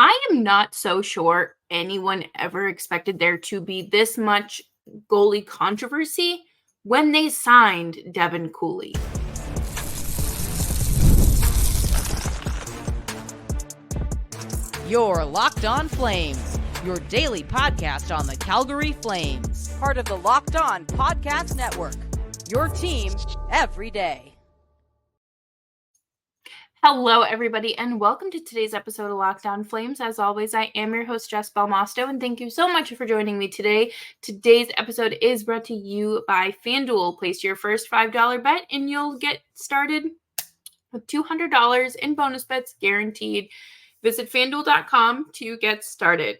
I am not so sure anyone ever expected there to be this much goalie controversy when they signed Devin Cooley. You're Locked On Flames, your daily podcast on the Calgary Flames. Part of the Locked On Podcast Network, your team every day. Hello, everybody, and welcome to today's episode of Locked On Flames. As always, I am your host, Jess Belmosto, and thank you so much for joining me today. Today's episode is brought to you by FanDuel. Place your first $5 bet, and you'll get started with $200 in bonus bets guaranteed. Visit FanDuel.com to get started.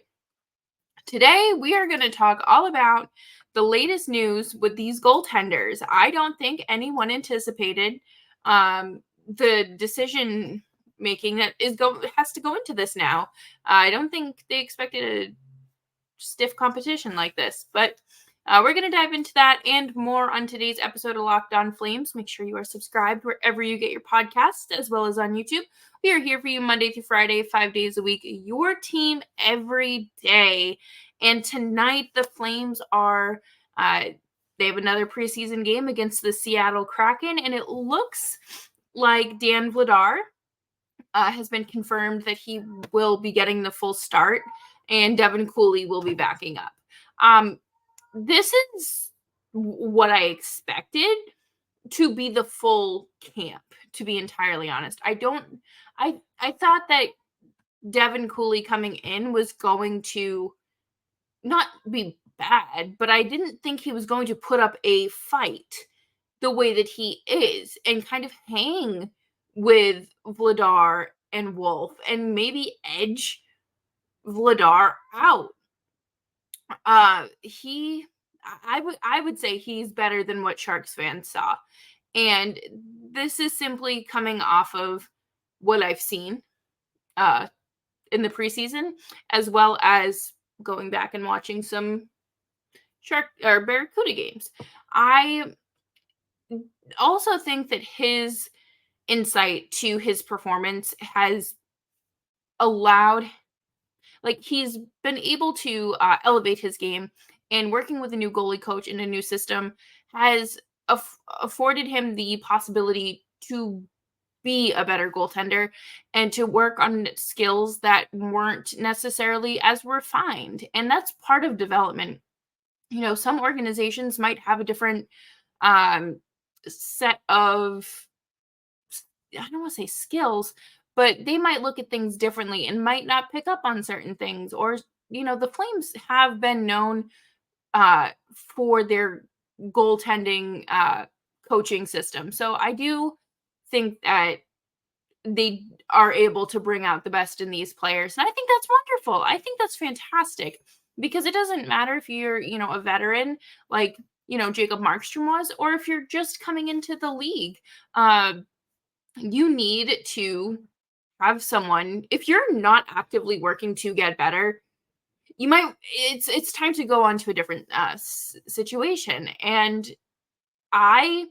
Today, we are going to talk all about the latest news with these goaltenders. I don't think anyone anticipated the decision making that has to go into this now. I don't think they expected a stiff competition like this, but we're going to dive into that and more on today's episode of Locked On Flames. Make sure you are subscribed wherever you get your podcasts, as well as on YouTube. We are here for you Monday through Friday, 5 days a week, your team every day. And tonight the Flames are they have another preseason game against the Seattle Kraken, and it looks like Dan Vladar has been confirmed that he will be getting the full start, and Devin Cooley will be backing up. This is what I expected to be the full camp, to be entirely honest. I thought that Devin Cooley coming in was going to not be bad, but I didn't think he was going to put up a fight the way that he is and kind of hang with Vladar and Wolf and maybe edge Vladar out. I would say he's better than what Sharks fans saw. And this is simply coming off of what I've seen in the preseason, as well as going back and watching some Barracuda games. I also think that his insight to his performance has allowed, he's been able to elevate his game, and working with a new goalie coach in a new system has afforded him the possibility to be a better goaltender and to work on skills that weren't necessarily as refined. And that's part of development. You know, some organizations might have a different set of, I don't want to say skills, but they might look at things differently and might not pick up on certain things. Or, you know, the Flames have been known for their goaltending coaching system. So I do think that they are able to bring out the best in these players. And I think that's wonderful. I think that's fantastic, because it doesn't matter if you're, a veteran like, Jacob Markstrom was, or if you're just coming into the league. You need to have someone, if you're not actively working to get better, it's time to go on to a different situation. And I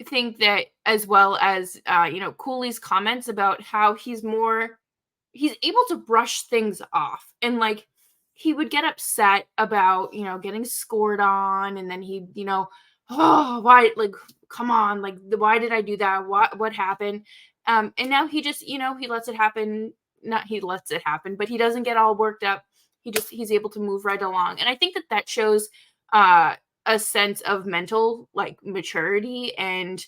think that, as well as, Cooley's comments about how he's able to brush things off, and he would get upset about, getting scored on, and then he, oh, why, come on, why did I do that? What happened? And now he just, he lets it happen. Not he lets it happen, but he doesn't get all worked up. He's able to move right along. And I think that shows a sense of mental, maturity and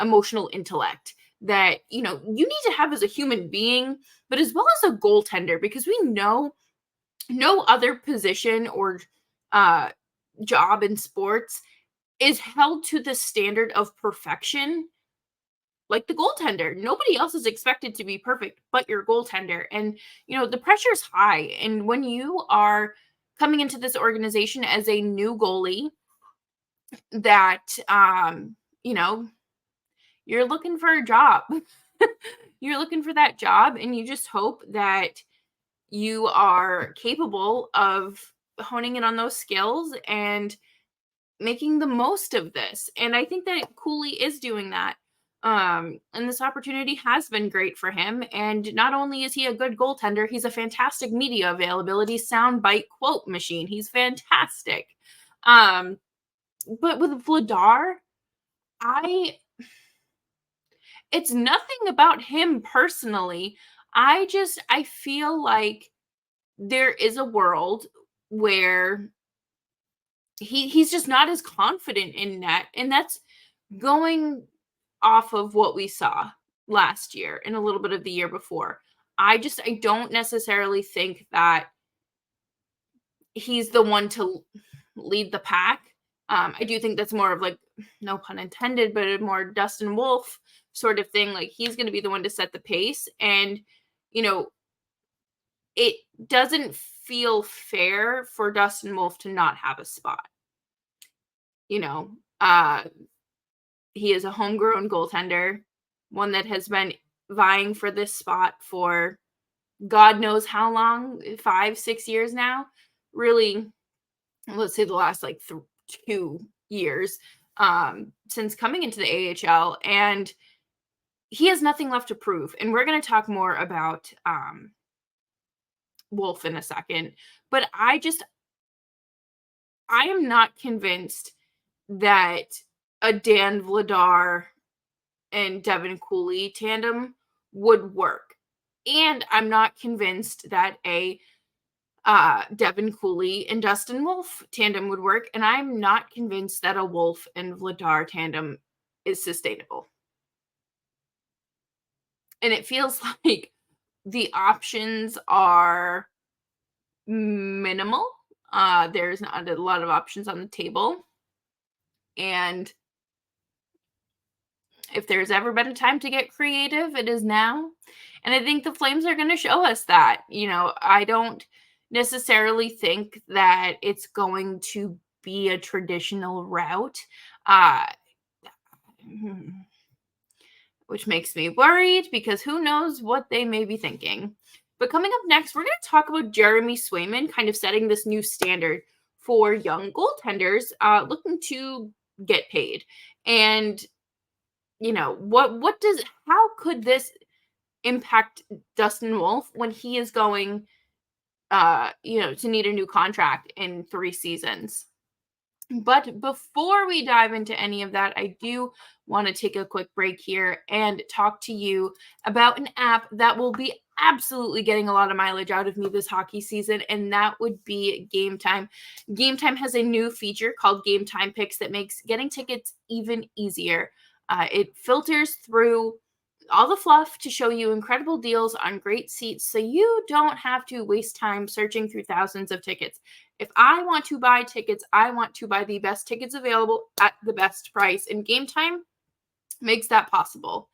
emotional intellect that, you need to have as a human being, but as well as a goaltender, because we know no other position or job in sports is held to the standard of perfection like the goaltender. Nobody else is expected to be perfect but your goaltender. And, the pressure's high. And when you are coming into this organization as a new goalie that, you're looking for a job. You're looking for that job, and you just hope that you are capable of honing in on those skills and making the most of this. And I think that Cooley is doing that. And this opportunity has been great for him. And not only is he a good goaltender, he's a fantastic media availability soundbite quote machine. He's fantastic. Um, but with Vladar, I it's nothing about him personally. I feel like there is a world where he's just not as confident in net, and that's going off of what we saw last year and a little bit of the year before. I don't necessarily think that he's the one to lead the pack. I do think that's more of like, no pun intended, but a more Dustin Wolf sort of thing. Like he's going to be the one to set the pace, and you know, it doesn't feel fair for Dustin Wolf to not have a spot. You know, he is a homegrown goaltender, one that has been vying for this spot for God knows how long, 5, 6 years now. Really, let's say the last like 2 years since coming into the AHL, and he has nothing left to prove. And we're going to talk more about Wolf in a second, but I am not convinced that a Dan Vladar and Devin Cooley tandem would work. And I'm not convinced that a Devin Cooley and Dustin Wolf tandem would work. And I'm not convinced that a Wolf and Vladar tandem is sustainable. And it feels like the options are minimal. There's not a lot of options on the table. And if there's ever been a time to get creative, it is now. And I think the Flames are going to show us that. You know, I don't necessarily think that it's going to be a traditional route, uh, which makes me worried because who knows what they may be thinking. But coming up next, we're going to talk about Jeremy Swayman kind of setting this new standard for young goaltenders looking to get paid. And you know, how could this impact Dustin Wolf when he is going to need a new contract in 3 seasons? But before we dive into any of that, I do want to take a quick break here and talk to you about an app that will be absolutely getting a lot of mileage out of me this hockey season, and that would be Gametime. Gametime has a new feature called Gametime Picks that makes getting tickets even easier. It filters through all the fluff to show you incredible deals on great seats so you don't have to waste time searching through thousands of tickets. If I want to buy tickets, I want to buy the best tickets available at the best price, and Gametime makes that possible.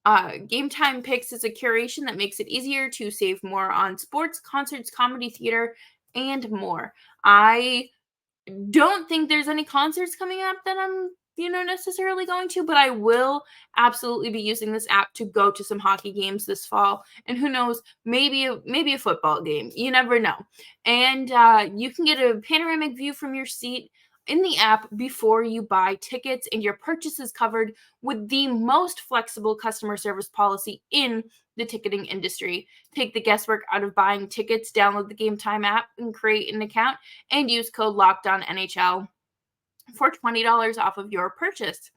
Gametime Picks is a curation that makes it easier to save more on sports, concerts, comedy, theater, and more. I don't think there's any concerts coming up that I'm necessarily going to, but I will absolutely be using this app to go to some hockey games this fall, and who knows, maybe a football game. You never know. And you can get a panoramic view from your seat in the app before you buy tickets, and your purchase is covered with the most flexible customer service policy in the ticketing industry. Take the guesswork out of buying tickets. Download the Gametime app and create an account and use code LOCKEDONNHL for $20 off of your purchase.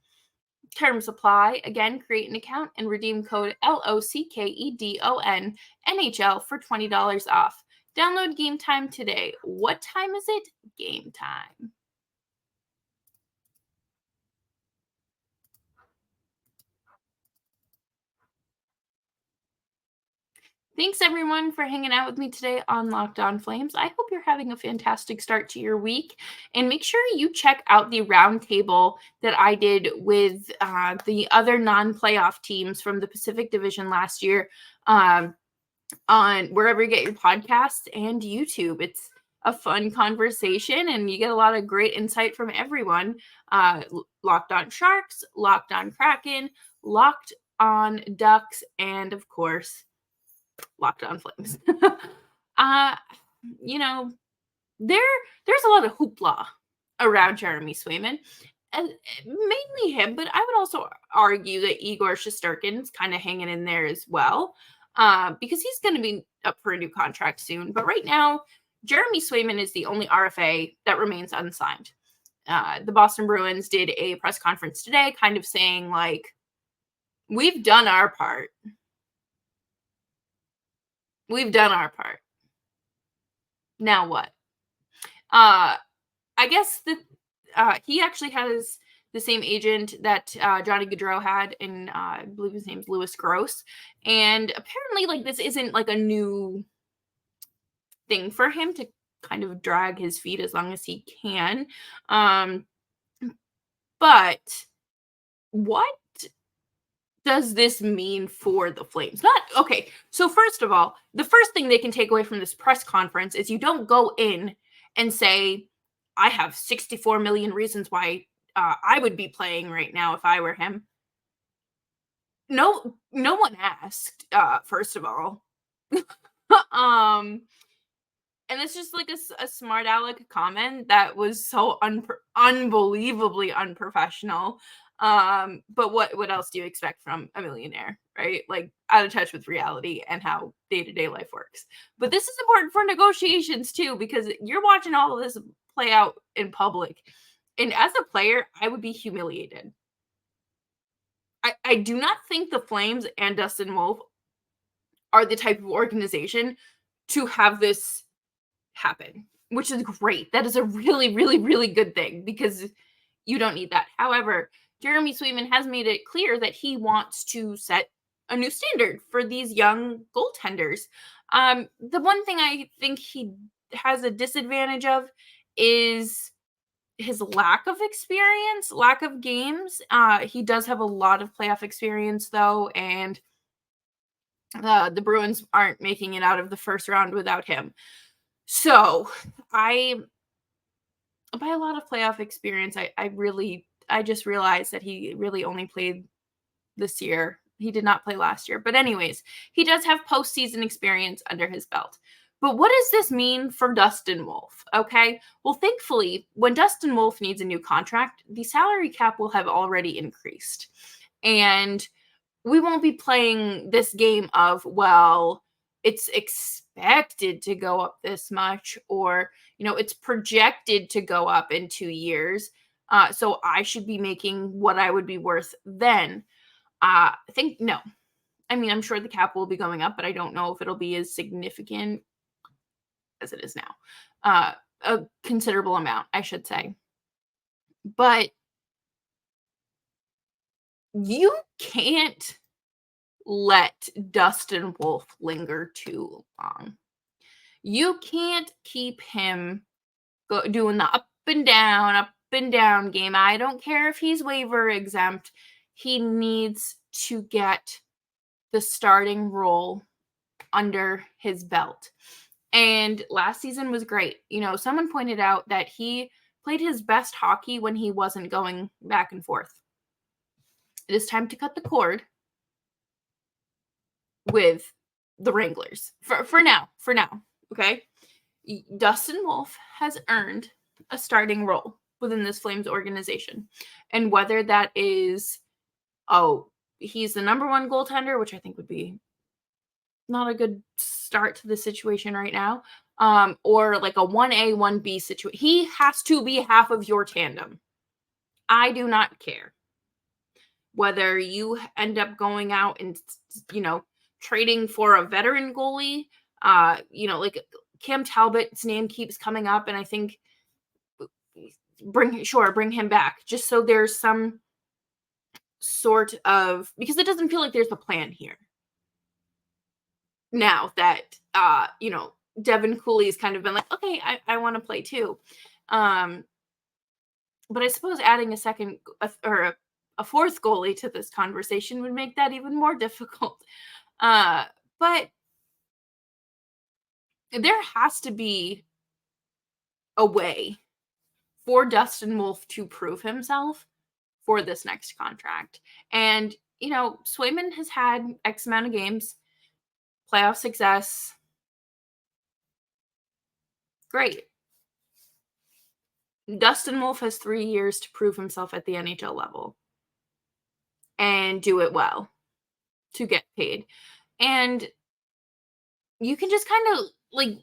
Terms apply. Again, create an account and redeem code LOCKEDON NHL for $20 off. Download Gametime today. What time is it? Game time. Thanks everyone for hanging out with me today on Locked On Flames. I hope you're having a fantastic start to your week, and make sure you check out the roundtable that I did with the other non-playoff teams from the Pacific Division last year on wherever you get your podcasts and YouTube. It's a fun conversation, and you get a lot of great insight from everyone. Locked On Sharks, Locked On Kraken, Locked On Ducks, and of course, Locked On Flames. uh, you know, there's a lot of hoopla around Jeremy Swayman, And mainly him, but I would also argue that Igor Shesterkin's kind of hanging in there as well, because he's going to be up for a new contract soon. But right now, Jeremy Swayman is the only RFA that remains unsigned. The Boston Bruins did a press conference today, kind of saying like, "We've done our part. We've done our part. Now what?" I guess that he actually has the same agent that Johnny Gaudreau had, and I believe his name's Louis Gross. And apparently, like this isn't like a new thing for him to kind of drag his feet as long as he can. Um, but what does this mean for the Flames? Not okay. So first of all, the first thing they can take away from this press conference is you don't go in and say, "I have 64 million reasons why I would be playing right now if I were him." No one asked. First of all, um, and it's just like a smart aleck comment that was so unbelievably unprofessional. But what else do you expect from a millionaire, right? Like out of touch with reality and how day-to-day life works. But this is important for negotiations too, because you're watching all of this play out in public. And as a player, I would be humiliated. I do not think the Flames and Dustin Wolf are the type of organization to have this happen, which is great. That is a really, really, really good thing because you don't need that. However, Jeremy Swayman has made it clear that he wants to set a new standard for these young goaltenders. The one thing I think he has a disadvantage of is his lack of experience, lack of games. He does have a lot of playoff experience, though, and the Bruins aren't making it out of the first round without him. So I, by a lot of playoff experience, I just realized that he really only played this year. He did not play last year. But anyways, he does have postseason experience under his belt. But what does this mean for Dustin Wolf? Okay. Well, thankfully, when Dustin Wolf needs a new contract, the salary cap will have already increased. And we won't be playing this game of, well, it's expected to go up this much, or, it's projected to go up in 2 years. So I should be making what I would be worth then. I think no. I mean, I'm sure the cap will be going up, but I don't know if it'll be as significant as it is now. A considerable amount, I should say. But you can't let Dustin Wolf linger too long. You can't keep him doing the up and down game. I don't care if he's waiver exempt. He needs to get the starting role under his belt. And last season was great. Someone pointed out that he played his best hockey when he wasn't going back and forth. It is time to cut the cord with the Wranglers for now. Okay. Dustin Wolf has earned a starting role within this Flames organization. And whether that is, he's the number one goaltender, which I think would be not a good start to the situation right now, or like a 1A, 1B situation. He has to be half of your tandem. I do not care whether you end up going out and, trading for a veteran goalie, like Cam Talbot's name keeps coming up, and I think bring him back just so there's some sort of, because it doesn't feel like there's a plan here. Now that Devin Cooley's kind of been like, okay, I want to play too. But I suppose adding a second or a fourth goalie to this conversation would make that even more difficult. But there has to be a way for Dustin Wolf to prove himself for this next contract. And, Swayman has had X amount of games, playoff success. Great. Dustin Wolf has 3 years to prove himself at the NHL level and do it well to get paid. And you can just kind of, like,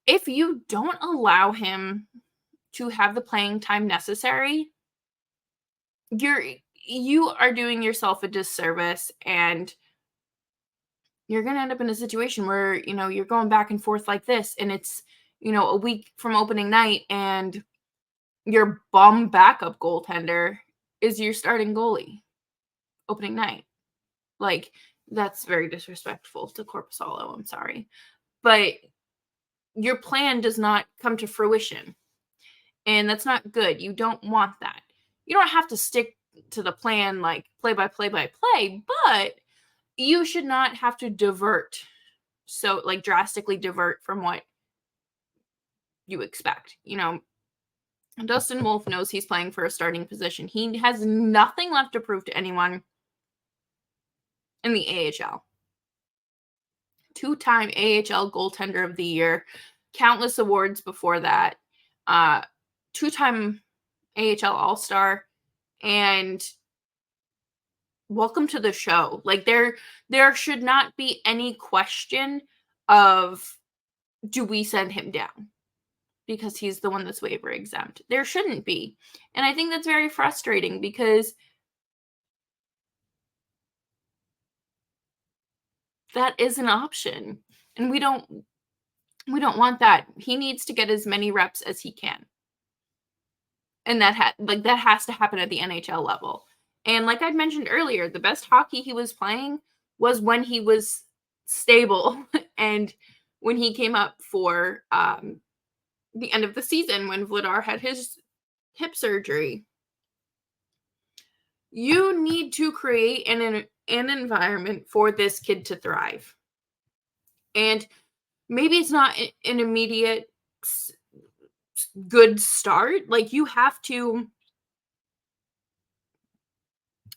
if you don't allow him to have the playing time necessary, you are doing yourself a disservice, and you're going to end up in a situation where, you're going back and forth like this, and it's, a week from opening night, and your bum backup goaltender is your starting goalie opening night. Like, that's very disrespectful to Corpusalo. I'm sorry. But your plan does not come to fruition. And that's not good. You don't want that. You don't have to stick to the plan like play by play, but you should not have to divert. So, like, drastically divert from what you expect. Dustin Wolf knows he's playing for a starting position. He has nothing left to prove to anyone in the AHL. 2-time AHL goaltender of the year, countless awards before that, 2-time AHL All-Star, and welcome to the show. Like, there should not be any question of, do we send him down because he's the one that's waiver exempt? There shouldn't be. And I think that's very frustrating because that is an option. And we don't want that. He needs to get as many reps as he can. And that has to happen at the NHL level. And like I'd mentioned earlier, the best hockey he was playing was when he was stable and when he came up for the end of the season when Vladar had his hip surgery. You need to create an environment for this kid to thrive. And maybe it's not an immediate good start. Like, you have to,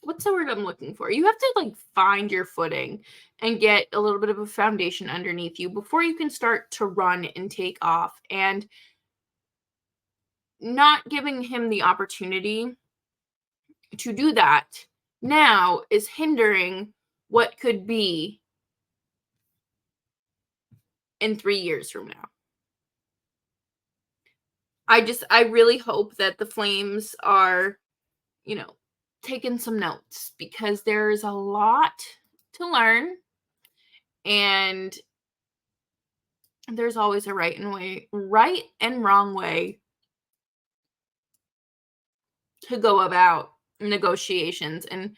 what's the word I'm looking for? You have to, like, find your footing and get a little bit of a foundation underneath you before you can start to run and take off. And not giving him the opportunity to do that now is hindering what could be in 3 years from now. I really hope that the Flames are, taking some notes, because there's a lot to learn, and there's always a right and wrong way to go about negotiations. And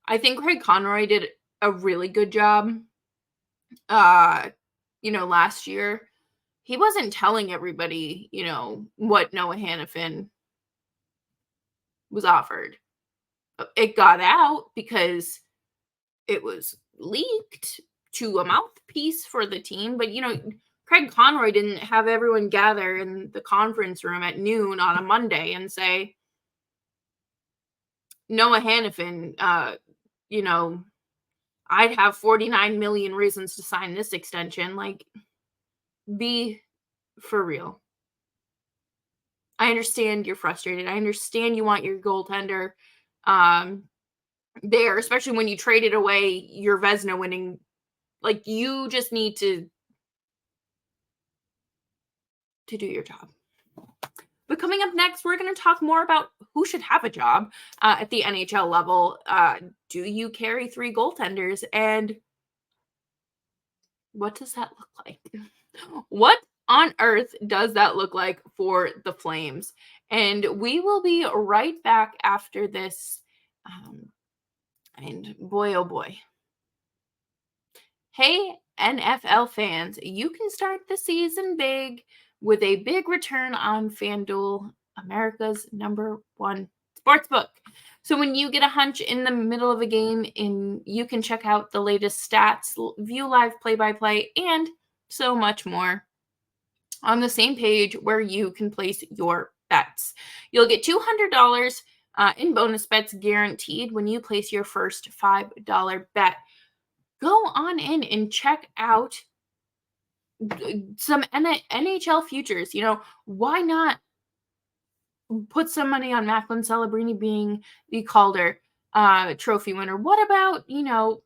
I think Craig Conroy did a really good job last year. He wasn't telling everybody, what Noah Hannafin was offered. It got out because it was leaked to a mouthpiece for the team. But, Craig Conroy didn't have everyone gather in the conference room at noon on a Monday and say, Noah Hannafin, I'd have 49 million reasons to sign this extension. Like, be for real. I understand you're frustrated. I understand you want your goaltender there, especially when you traded away your Vezina winning. Like, you just need to do your job. But coming up next, we're going to talk more about who should have a job at the NHL level. Do you carry 3 goaltenders? And what does that look like? What on earth does that look like for the Flames? And we will be right back after this. And boy, oh boy. Hey, NFL fans, you can start the season big with a big return on FanDuel, America's #1 sportsbook. So when you get a hunch in the middle of a game, you can check out the latest stats, view live play-by-play, and so much more on the same page where you can place your bets. You'll get $200 in bonus bets guaranteed when you place your first $5 bet. Go on in and check out some NHL futures. Why not put some money on Macklin Celebrini being the Calder trophy winner. What about, who's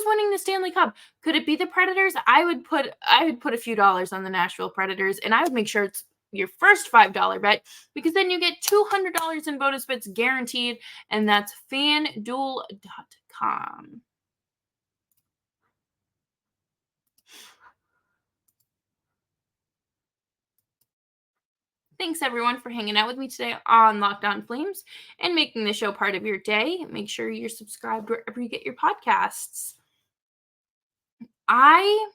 winning the Stanley Cup? Could it be the Predators? I would put a few dollars on the Nashville Predators, and I would make sure it's your first $5 bet, because then you get $200 in bonus bets guaranteed, and that's FanDuel.com. Thanks everyone for hanging out with me today on Locked On Flames and making the show part of your day. Make sure you're subscribed wherever you get your podcasts. I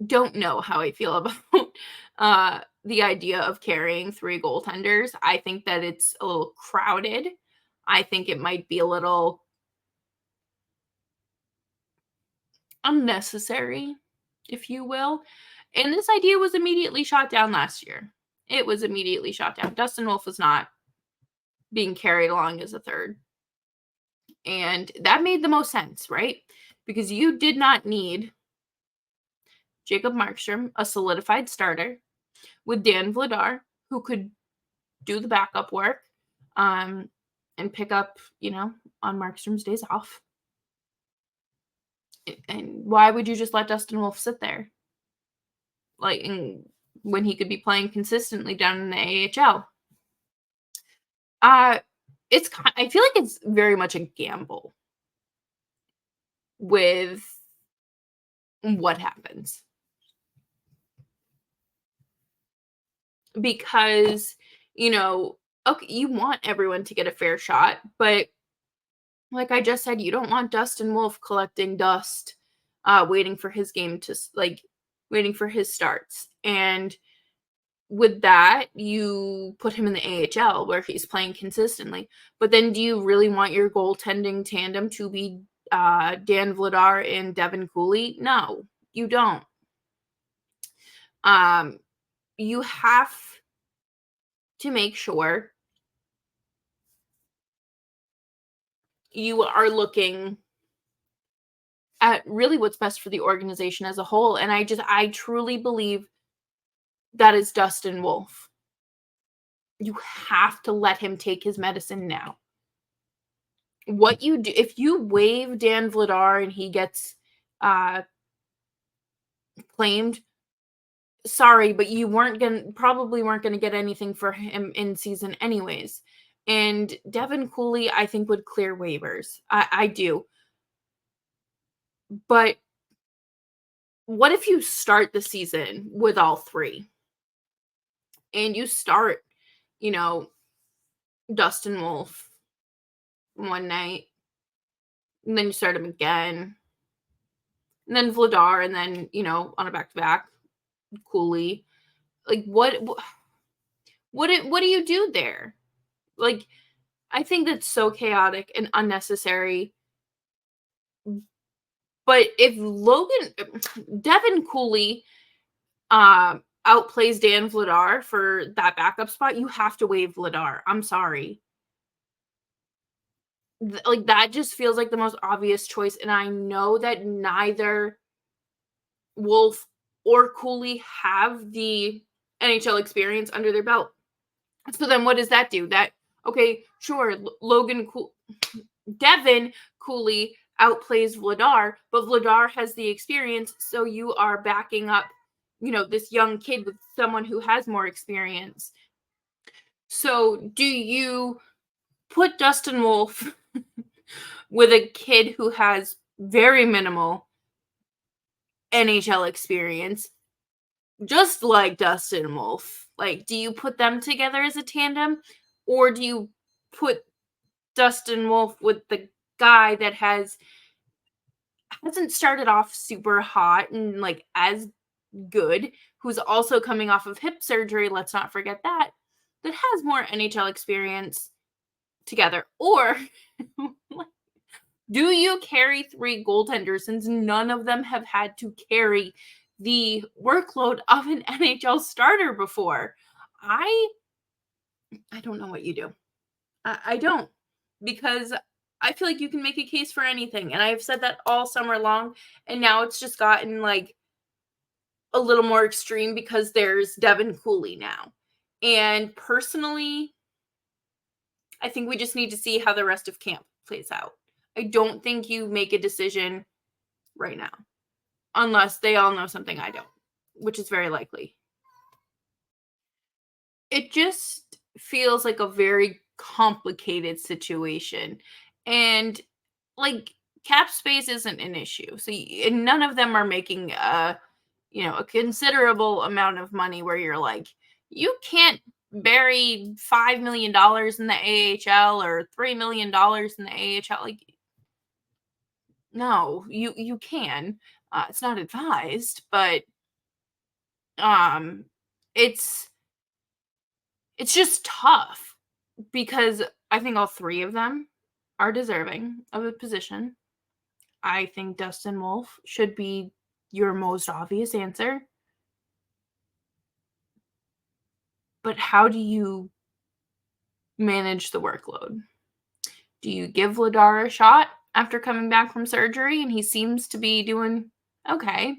don't know how I feel about the idea of carrying 3 goaltenders. I think that it's a little crowded. I think it might be a little unnecessary, if you will. And this idea was immediately shot down last year. It was immediately shot down. Dustin Wolf was not being carried along as a third. And that made the most sense, right? Because you did not need Jacob Markstrom, a solidified starter, with Dan Vladar, who could do the backup work and pick up, on Markstrom's days off. And why would you just let Dustin Wolf sit there? When he could be playing consistently down in the AHL. I feel like it's very much a gamble with what happens. Because, okay, you want everyone to get a fair shot, but like I just said, you don't want Dustin Wolf collecting dust, waiting for his game to, waiting for his starts. And with that, you put him in the AHL where he's playing consistently. But then do you really want your goaltending tandem to be Dan Vladar and Devin Cooley? No, you don't. You have to make sure you are looking at really what's best for the organization as a whole. And I truly believe that is Dustin Wolf. You have to let him take his medicine now. What you do, if you waive Dan Vladar and he gets claimed, sorry, but you probably weren't gonna get anything for him in season anyways. And Devin Cooley, I think, would clear waivers. I do. But what if you start the season with all 3? And you start, Dustin Wolf one night, and then you start him again, and then Vladar, and then, on a back-to-back, Cooley. Like, what do you do there? Like, I think that's so chaotic and unnecessary. But if Devin Cooley outplays Dan Vladar for that backup spot, you have to waive Vladar. I'm sorry. That just feels like the most obvious choice. And I know that neither Wolf or Cooley have the NHL experience under their belt. So then what does that do? Okay, sure, Devin Cooley outplays Vladar, but Vladar has the experience, so you are backing up, this young kid with someone who has more experience. So do you put Dustin Wolf with a kid who has very minimal NHL experience, just like Dustin Wolf? Do you put them together as a tandem, or do you put Dustin Wolf with the guy that hasn't started off super hot and as good, who's also coming off of hip surgery, let's not forget that has more NHL experience together? Or do you carry 3 goaltenders, since none of them have had to carry the workload of an NHL starter before? I don't know what you do. I don't, because I feel like you can make a case for anything. And I've said that all summer long. And now it's just gotten a little more extreme because there's Devin Cooley now. And personally, I think we just need to see how the rest of camp plays out. I don't think you make a decision right now, unless they all know something I don't, which is very likely. It just feels like a very complicated situation. And like cap space isn't an issue. So and none of them are making a considerable amount of money where you're like, you can't bury $5 million in the AHL or $3 million in the AHL. Like, no, you can. It's not advised, but it's just tough because I think all three of them are deserving of a position. I think Dustin Wolf should be your most obvious answer. But how do you manage the workload? Do you give Vladar a shot after coming back from surgery and he seems to be doing okay?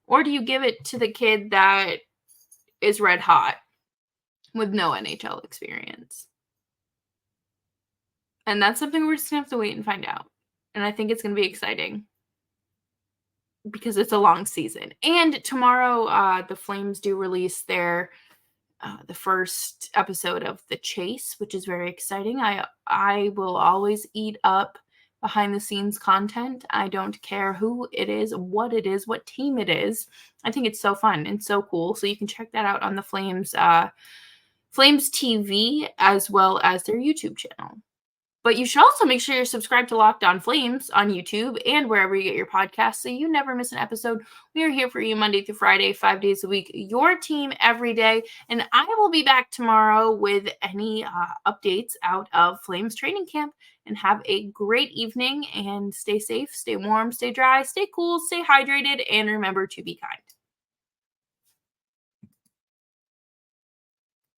Or do you give it to the kid that is red hot with no NHL experience? And that's something we're just going to have to wait and find out. And I think it's going to be exciting because it's a long season. And tomorrow, the Flames do release their the first episode of The Chase, which is very exciting. I will always eat up behind the scenes content. I don't care who it is, what team it is. I think it's so fun and so cool. So you can check that out on the Flames TV as well as their YouTube channel. But you should also make sure you're subscribed to Locked On Flames on YouTube and wherever you get your podcasts so you never miss an episode. We are here for you Monday through Friday, 5 days a week, your team every day. And I will be back tomorrow with any updates out of Flames training camp. And have a great evening and stay safe, stay warm, stay dry, stay cool, stay hydrated, and remember to be kind.